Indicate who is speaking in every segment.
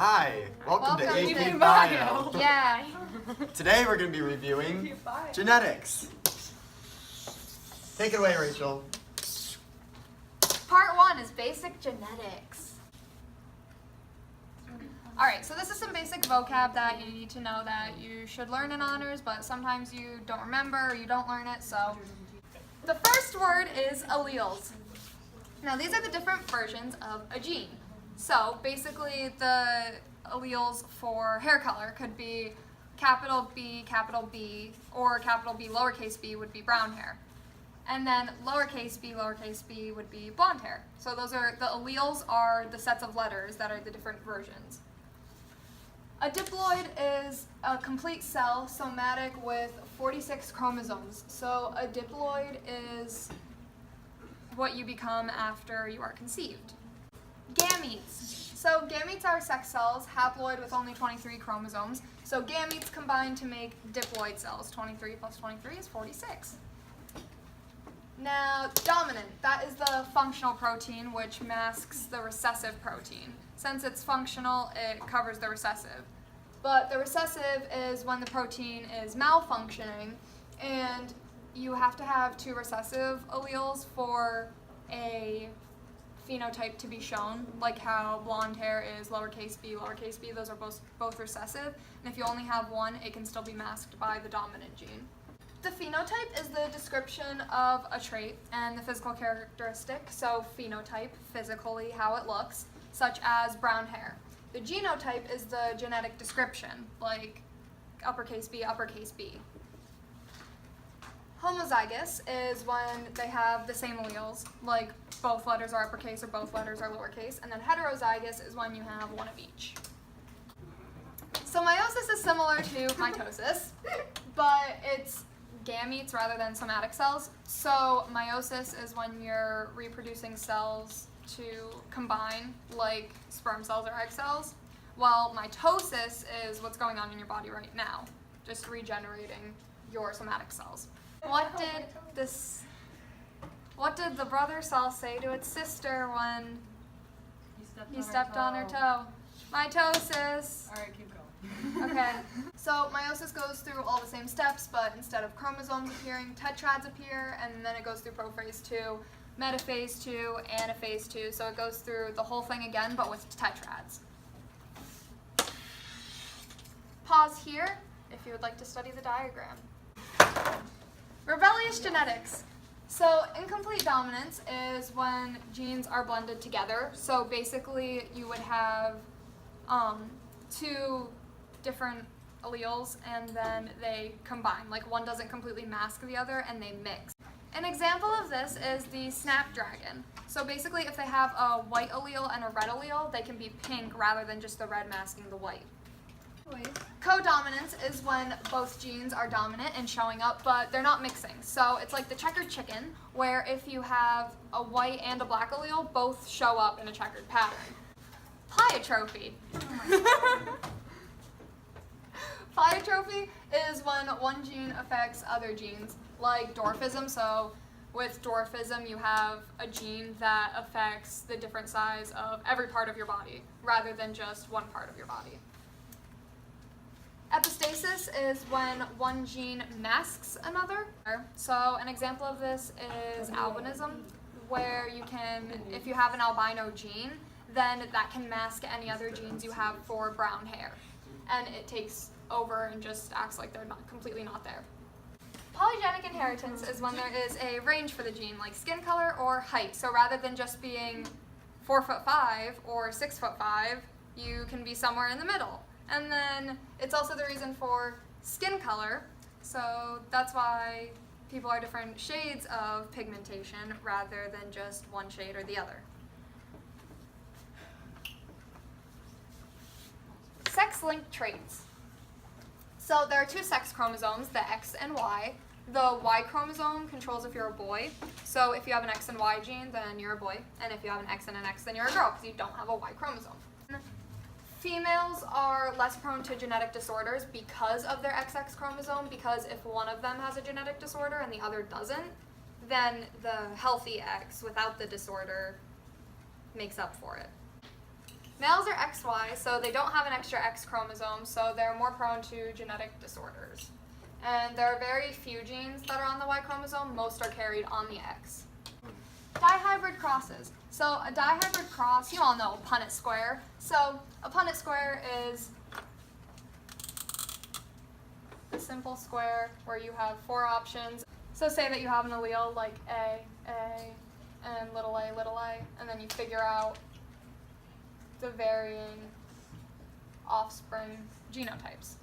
Speaker 1: Hi, welcome to AP
Speaker 2: to
Speaker 1: Bio.
Speaker 2: Yeah.
Speaker 1: Today we're going to be reviewing genetics. Take it away, Rachel.
Speaker 2: Part 1 is basic genetics. Alright, so this is some basic vocab that you need to know that you should learn in honors, but sometimes you don't remember or you don't learn it, so. The first word is alleles. Now these are the different versions of a gene. So basically the alleles for hair color could be capital B, or capital B, lowercase b would be brown hair. And then lowercase b would be blonde hair. So those are, the alleles are the sets of letters that are the different versions. A diploid is a complete cell, somatic, with 46 chromosomes. So a diploid is what you become after you are conceived. Gametes. So gametes are sex cells, haploid with only 23 chromosomes. So gametes combine to make diploid cells. 23 plus 23 is 46. Now, dominant. That is the functional protein which masks the recessive protein. Since it's functional, it covers the recessive. But the recessive is when the protein is malfunctioning, and you have to have 2 recessive alleles for a phenotype to be shown, like how blonde hair is lowercase b, those are both recessive, and if you only have one, it can still be masked by the dominant gene. The phenotype is the description of a trait and the physical characteristic, so phenotype, physically how it looks, such as brown hair. The genotype is the genetic description, like uppercase B. Homozygous is when they have the same alleles, like both letters are uppercase or both letters are lowercase, and then heterozygous is when you have one of each. So meiosis is similar to mitosis, but it's gametes rather than somatic cells. So meiosis is when you're reproducing cells to combine, like sperm cells or egg cells, while mitosis is what's going on in your body right now, just regenerating your somatic cells. What did the brother cell say to its sister when he stepped on her toe? Mitosis.
Speaker 3: All right, keep going.
Speaker 2: Okay, so meiosis goes through all the same steps, but instead of chromosomes appearing, tetrads appear, and then it goes through prophase 2, metaphase 2, anaphase 2, so it goes through the whole thing again, but with tetrads. Pause here if you would like to study the diagram. Rebellious genetics. So incomplete dominance is when genes are blended together. So basically you would have 2 different alleles and then they combine. Like one doesn't completely mask the other and they mix. An example of this is the snapdragon. So basically if they have a white allele and a red allele, they can be pink rather than just the red masking the white. Codominance is when both genes are dominant and showing up, but they're not mixing. So it's like the checkered chicken, where if you have a white and a black allele, both show up in a checkered pattern. Pleiotropy. Pleiotropy is when one gene affects other genes, like dwarfism. So with dwarfism, you have a gene that affects the different size of every part of your body, rather than just one part of your body. Epistasis is when one gene masks another. So an example of this is albinism, where you can, if you have an albino gene, then that can mask any other genes you have for brown hair. And it takes over and just acts like they're completely not there. Polygenic inheritance is when there is a range for the gene, like skin color or height. So rather than just being 4'5" or 6'5", you can be somewhere in the middle. And then it's also the reason for skin color, so that's why people are different shades of pigmentation rather than just one shade or the other. Sex-linked traits. So there are 2 sex chromosomes, the X and Y. The Y chromosome controls if you're a boy, so if you have an X and Y gene, then you're a boy, and if you have an X and an X, then you're a girl, because you don't have a Y chromosome. Females are less prone to genetic disorders because of their XX chromosome, because if one of them has a genetic disorder and the other doesn't, then the healthy X without the disorder makes up for it. Males are XY, so they don't have an extra X chromosome, so they're more prone to genetic disorders. And there are very few genes that are on the Y chromosome. Most are carried on the X. Dihybrid crosses. So a dihybrid cross, you all know a Punnett square. So a Punnett square is the simple square where you have 4 options. So say that you have an allele like A, and little a, and then you figure out the varying offspring genotypes.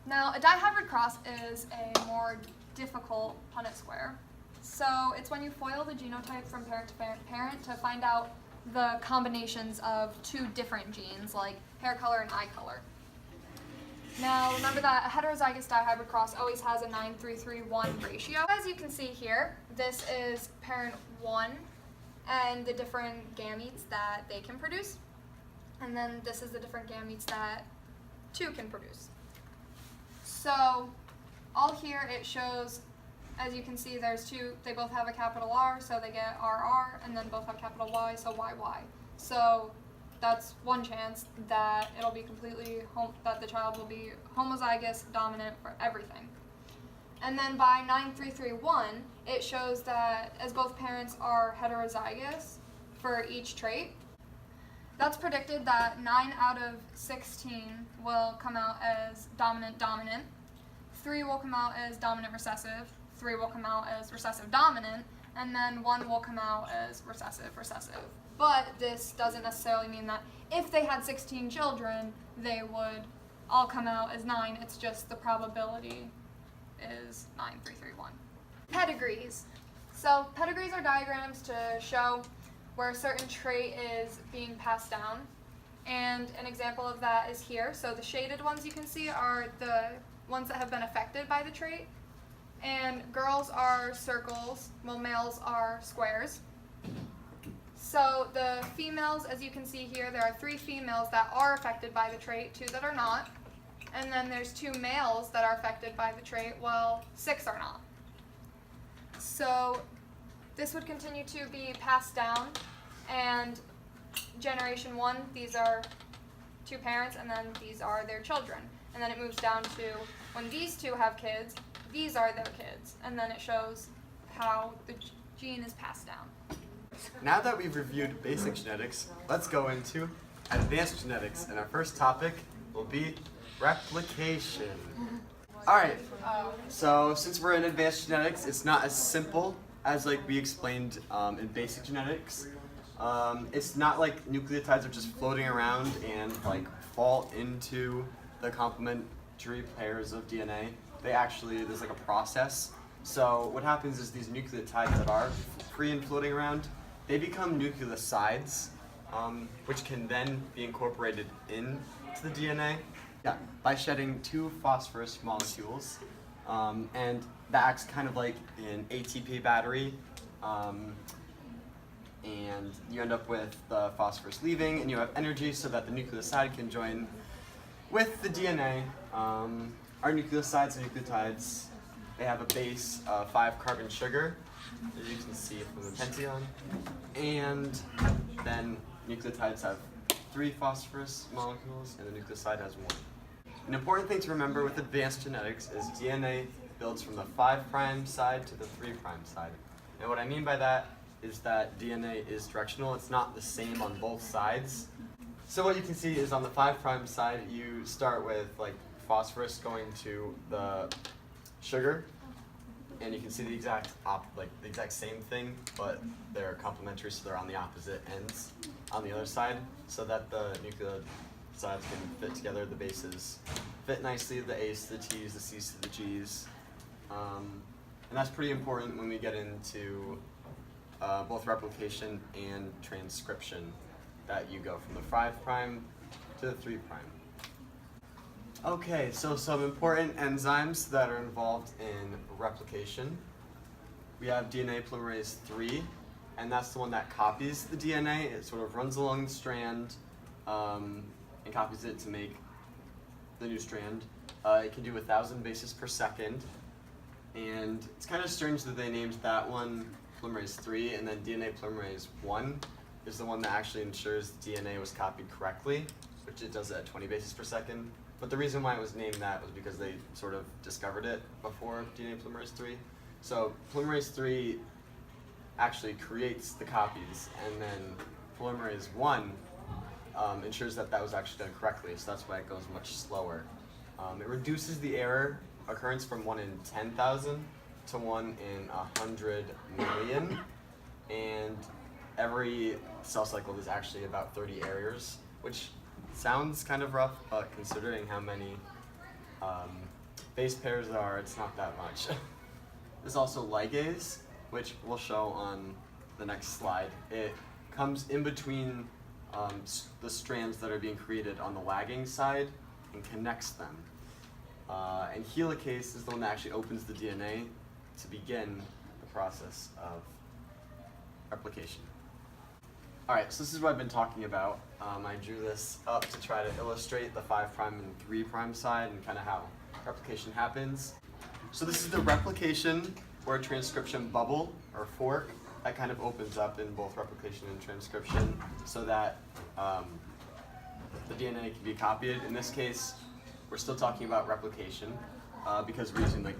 Speaker 2: Now, a dihybrid cross is a more difficult Punnett square. So it's when you FOIL the genotype from parent to parent to find out the combinations of 2 different genes, like hair color and eye color. Now, remember that a heterozygous dihybrid cross always has a 9:3:3:1 ratio. As you can see here, this is parent 1 and the different gametes that they can produce. And then this is the different gametes that 2 can produce. So all here it shows, as you can see, there's 2, they both have a capital R, so they get RR, and then both have capital Y, so YY. So that's one chance that it'll be completely, that the child will be homozygous dominant for everything. And then by 9:3:3:1, it shows that as both parents are heterozygous for each trait, that's predicted that 9 out of 16 will come out as dominant, 3 will come out as dominant recessive, 3 will come out as recessive dominant, and then 1 will come out as recessive. But this doesn't necessarily mean that if they had 16 children, they would all come out as 9. It's just the probability is 9:3:3:1. Pedigrees. So pedigrees are diagrams to show where a certain trait is being passed down. And an example of that is here. So the shaded ones you can see are the ones that have been affected by the trait. And girls are circles, while males are squares. So the females, as you can see here, there are 3 females that are affected by the trait, 2 that are not. And then there's 2 males that are affected by the trait, while 6 are not. So this would continue to be passed down, and generation 1, these are 2 parents, and then these are their children. And then it moves down to when these 2 have kids, these are their kids, and then it shows how the gene is passed down.
Speaker 1: Now that we've reviewed basic genetics, let's go into advanced genetics, and our first topic will be replication. Alright, so since we're in advanced genetics, it's not as simple as like we explained in basic genetics. It's not like nucleotides are just floating around and like fall into the complementary pairs of DNA. They actually, there's like a process. So what happens is these nucleotides that are free and floating around, they become nucleosides, which can then be incorporated into the DNA by shedding 2 phosphorus molecules. And that acts kind of like an ATP battery. And you end up with the phosphorus leaving, and you have energy so that the nucleoside can join with the DNA. Our nucleosides and nucleotides, they have a base of 5-carbon sugar, as you can see from the pentation. And then nucleotides have 3 phosphorus molecules, and the nucleoside has 1. An important thing to remember with advanced genetics is DNA builds from the 5' side to the 3' side. And what I mean by that is that DNA is directional. It's not the same on both sides. So what you can see is on the 5' side, you start with like phosphorus going to the sugar, and you can see the exact same thing, but they're complementary, so they're on the opposite ends on the other side, so that the nucleosides can fit together. The bases fit nicely, the A's to the T's, the C's to the G's, and that's pretty important when we get into both replication and transcription, that you go from the 5' to the 3'. Okay, so some important enzymes that are involved in replication. We have DNA polymerase 3, and that's the one that copies the DNA. It sort of runs along the strand and copies it to make the new strand. It can do 1,000 bases per second, and it's kind of strange that they named that one polymerase 3 and then DNA polymerase 1, is the one that actually ensures DNA was copied correctly, which it does at 20 bases per second. But the reason why it was named that was because they sort of discovered it before DNA polymerase III. So polymerase III actually creates the copies, and then polymerase I ensures that that was actually done correctly, so that's why it goes much slower. It reduces the error occurrence from 1 in 10,000 to 1 in 100 million, and every cell cycle is actually about 30 errors, which sounds kind of rough, but considering how many base pairs there are, it's not that much. There's also ligase, which we'll show on the next slide. It comes in between the strands that are being created on the lagging side and connects them. And helicase is the one that actually opens the DNA to begin the process of replication. Alright, so this is what I've been talking about. I drew this up to try to illustrate the 5' and 3' side and kind of how replication happens. So this is the replication or transcription bubble or fork that kind of opens up in both replication and transcription so that the DNA can be copied. In this case, we're still talking about replication because we're using like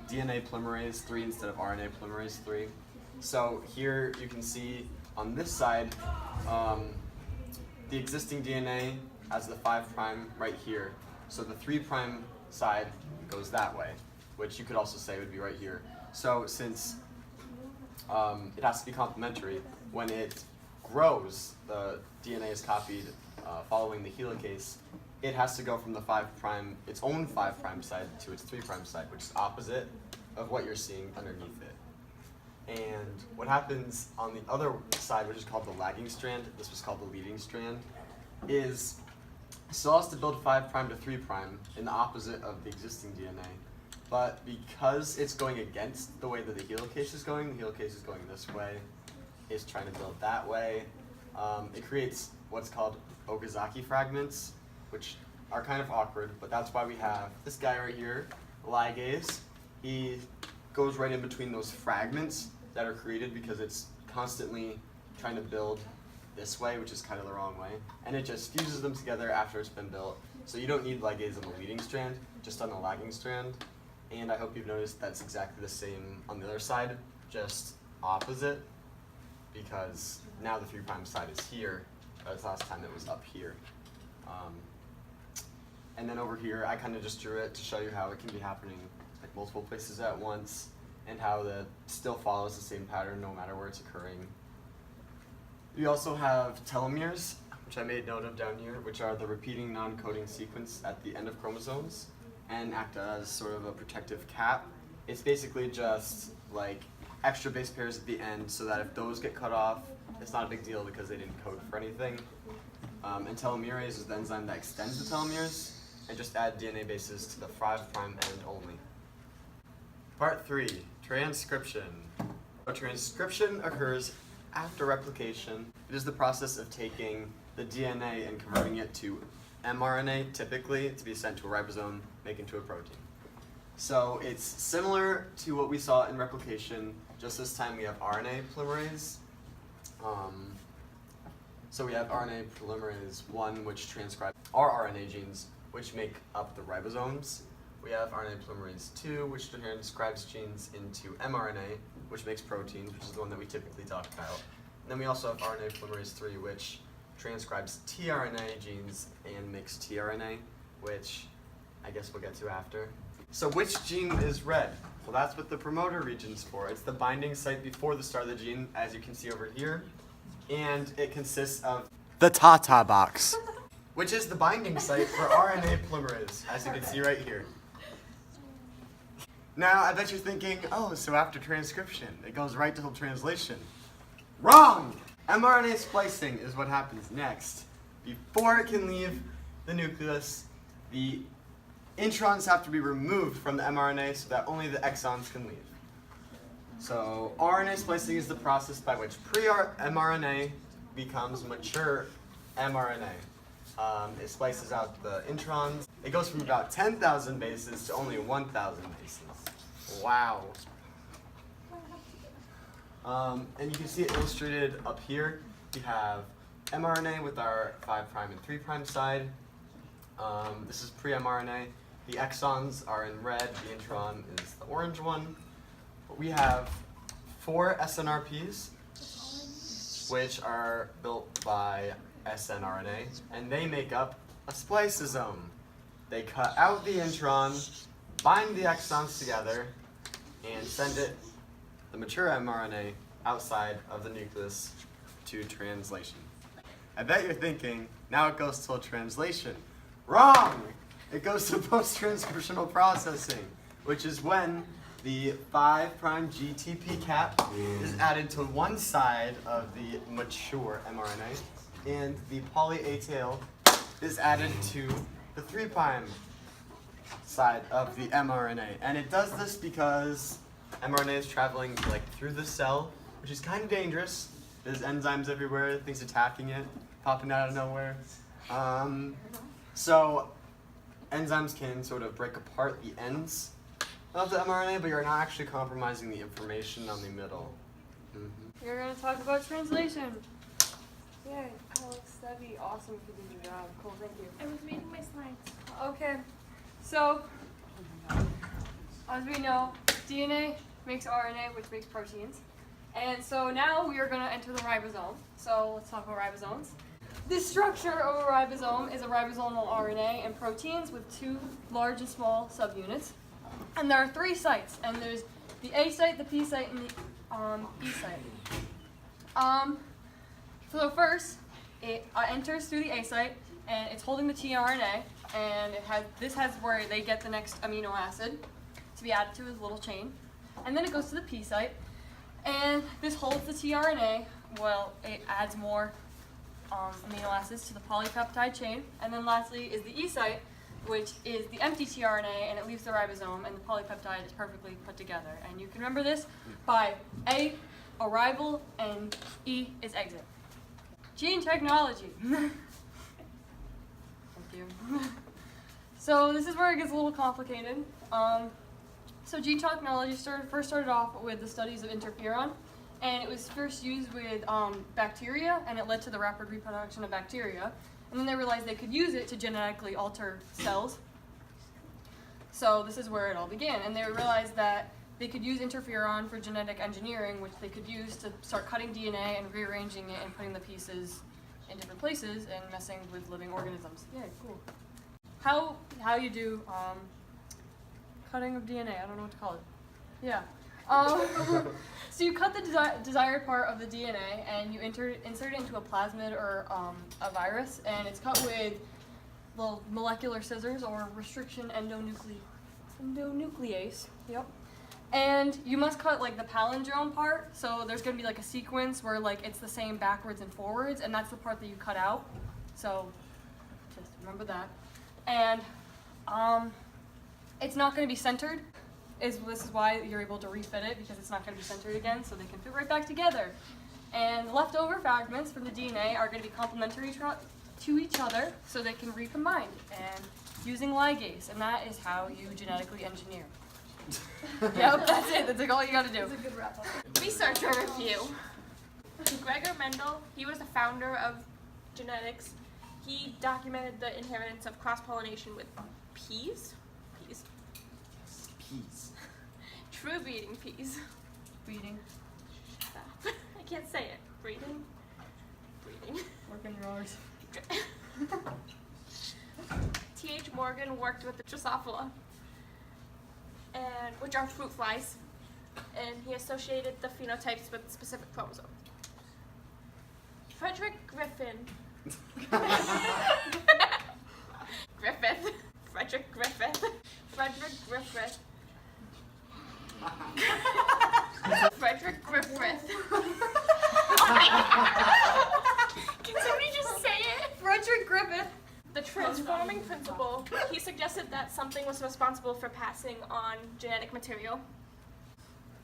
Speaker 1: DNA polymerase III instead of RNA polymerase III. So here you can see on this side the existing DNA as the 5' right here. So the 3' side goes that way, which you could also say would be right here. So since it has to be complementary, when it grows, the DNA is copied following the helicase. It has to go from the 5', its own 5' side to its 3' side, which is opposite of what you're seeing underneath it. And what happens on the other side, which is called the lagging strand, this was called the leading strand, is it still has to build 5' to 3' in the opposite of the existing DNA. But because it's going against the way that the helicase is going this way, it's trying to build that way. It creates what's called Okazaki fragments, which are kind of awkward, but that's why we have this guy right here, ligase. He goes right in between those fragments that are created because it's constantly trying to build this way, which is kind of the wrong way, and it just fuses them together after it's been built. So you don't need ligase on the leading strand, just on the lagging strand. And I hope you've noticed that's exactly the same on the other side, just opposite, because now the 3' side is here, whereas last time it was up here. And then over here, I kind of just drew it to show you how it can be happening like multiple places at once, and how it still follows the same pattern no matter where it's occurring. We also have telomeres, which I made note of down here, which are the repeating non-coding sequence at the end of chromosomes and act as sort of a protective cap. It's basically just like extra base pairs at the end so that if those get cut off, it's not a big deal because they didn't code for anything. And telomerase is the enzyme that extends the telomeres and just add DNA bases to the 5' end only. Part 3, transcription. So transcription occurs after replication. It is the process of taking the DNA and converting it to mRNA, typically, to be sent to a ribosome, make into a protein. So it's similar to what we saw in replication, just this time we have RNA polymerase. So we have RNA polymerase I, which transcribes our RNA genes, which make up the ribosomes. We have RNA polymerase II, which transcribes genes into mRNA, which makes proteins, which is the one that we typically talk about. And then we also have RNA polymerase III, which transcribes tRNA genes and makes tRNA, which I guess we'll get to after. So which gene is red? Well, that's what the promoter region's for. It's the binding site before the start of the gene, as you can see over here. And it consists of the Tata box, which is the binding site for RNA polymerase, as you can see right here. Now, I bet you're thinking, oh, so after transcription, it goes right to translation. Wrong! mRNA splicing is what happens next. Before it can leave the nucleus, the introns have to be removed from the mRNA so that only the exons can leave. So RNA splicing is the process by which pre-mRNA becomes mature mRNA. It splices out the introns. It goes from about 10,000 bases to only 1,000 bases. Wow. And you can see it illustrated up here. we have mRNA with our 5' and 3' side. This is pre-mRNA. The exons are in red, the intron is the orange one. But we have 4 SNRPs, which are built by snRNA, and they make up a spliceosome. They cut out the intron, bind the exons together, and send it, the mature mRNA, outside of the nucleus to translation. I bet you're thinking, now it goes to translation. Wrong! It goes to post-transcriptional processing, which is when the 5' GTP cap is added to one side of the mature mRNA, and the poly A tail is added to the 3' side of the mRNA. And it does this because mRNA is traveling through the cell, which is kind of dangerous. There's enzymes everywhere, things attacking it, popping out of nowhere. So enzymes can sort of break apart the ends of the mRNA, but you're not actually compromising the information on the middle.
Speaker 3: You're going to talk about translation. Yay, Alex, that'd be awesome if you did your job. Cool, thank you.
Speaker 4: I was reading my slides.
Speaker 3: Okay, so as we know, DNA makes RNA, which makes proteins. And so now we are going to enter the ribosome. So let's talk about ribosomes. The structure of a ribosome is a ribosomal RNA and proteins with 2 large and small subunits. And there are 3 sites, and there's the A site, the P site, and the E site. So first, it enters through the A site, and it's holding the tRNA, and this has where they get the next amino acid to be added to his little chain. And then it goes to the P site, and this holds the tRNA. Well, it adds more amino acids to the polypeptide chain. And then lastly is the E site, which is the empty tRNA, and it leaves the ribosome, and the polypeptide is perfectly put together. And you can remember this by A, arrival, and E is exit. Gene technology. Thank you. So this is where it gets a little complicated. So gene technology first started off with the studies of interferon, and it was first used with bacteria, and it led to the rapid reproduction of bacteria. And then they realized they could use it to genetically alter cells. So this is where it all began. And they realized that they could use interferon for genetic engineering, which they could use to start cutting DNA and rearranging it and putting the pieces in different places and messing with living organisms. Yeah, cool. How you do cutting of DNA? I don't know what to call it. Yeah. So you cut the desired part of the DNA and you insert it into a plasmid or a virus, and it's cut with little molecular scissors or restriction endonuclease. Yep. And you must cut the palindrome part, so there's going to be a sequence where it's the same backwards and forwards, and that's the part that you cut out. So just remember that. And it's not going to be centered. This is why you're able to refit it, because it's not going to be centered again, so they can fit right back together. And the leftover fragments from the DNA are going to be complementary to each other, so they can recombine, and using ligase, and that is how you genetically engineer. Yep, that's it. That's all you got to do.
Speaker 2: That's a good wrap up.
Speaker 4: Researcher review. Gregor Mendel, he was the founder of genetics. He documented the inheritance of cross-pollination with peas. True breeding peas.
Speaker 3: Breeding.
Speaker 4: Stop. I can't say it. Breeding.
Speaker 3: Working yours.
Speaker 4: T.H. Morgan worked with the Drosophila, which are fruit flies, and he associated the phenotypes with specific chromosomes. Frederick Griffith. Can somebody just say it?
Speaker 3: Frederick Griffith.
Speaker 4: The transforming principle, he suggested that something was responsible for passing on genetic material.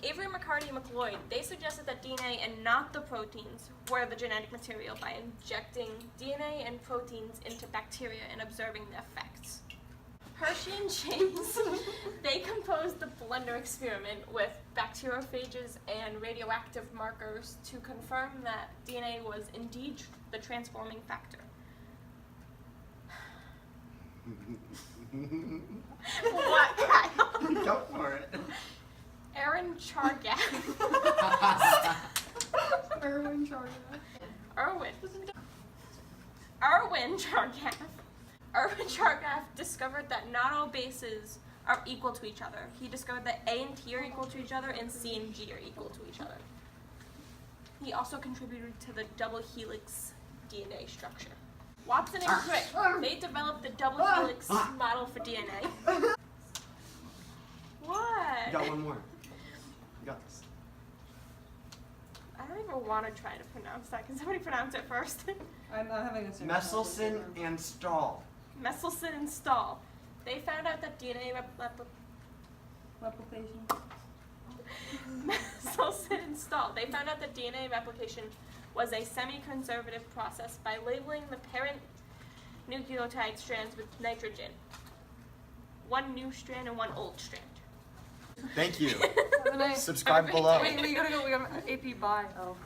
Speaker 4: Avery, McCarty, and McLeod, they suggested that DNA and not the proteins were the genetic material by injecting DNA and proteins into bacteria and observing the effects. Hershey and Chase, they composed the blender experiment with bacteriophages and radioactive markers to confirm that DNA was indeed the transforming factor. What, Kyle?
Speaker 1: Go for it.
Speaker 4: Aaron Chargaff.
Speaker 3: Erwin Chargaff.
Speaker 4: Erwin Chargaff discovered that not all bases are equal to each other. He discovered that A and T are equal to each other and C and G are equal to each other. He also contributed to the double helix DNA structure. Watson and Crick, they developed the double helix model for DNA. What?
Speaker 1: You got one more. You got this.
Speaker 4: I don't even want to try to pronounce that. Can somebody pronounce it first?
Speaker 3: I'm having a
Speaker 1: Messelson and Stahl.
Speaker 4: Messelson and Stahl. They found out that DNA
Speaker 3: replication.
Speaker 4: Messelson and Stahl. They found out that DNA replication was a semi-conservative process by labeling the parent nucleotide strands with nitrogen. One new strand and one old strand.
Speaker 1: Thank you.
Speaker 3: Have a nice.
Speaker 1: Subscribe below.
Speaker 3: Wait, we gotta go. We got AP bio.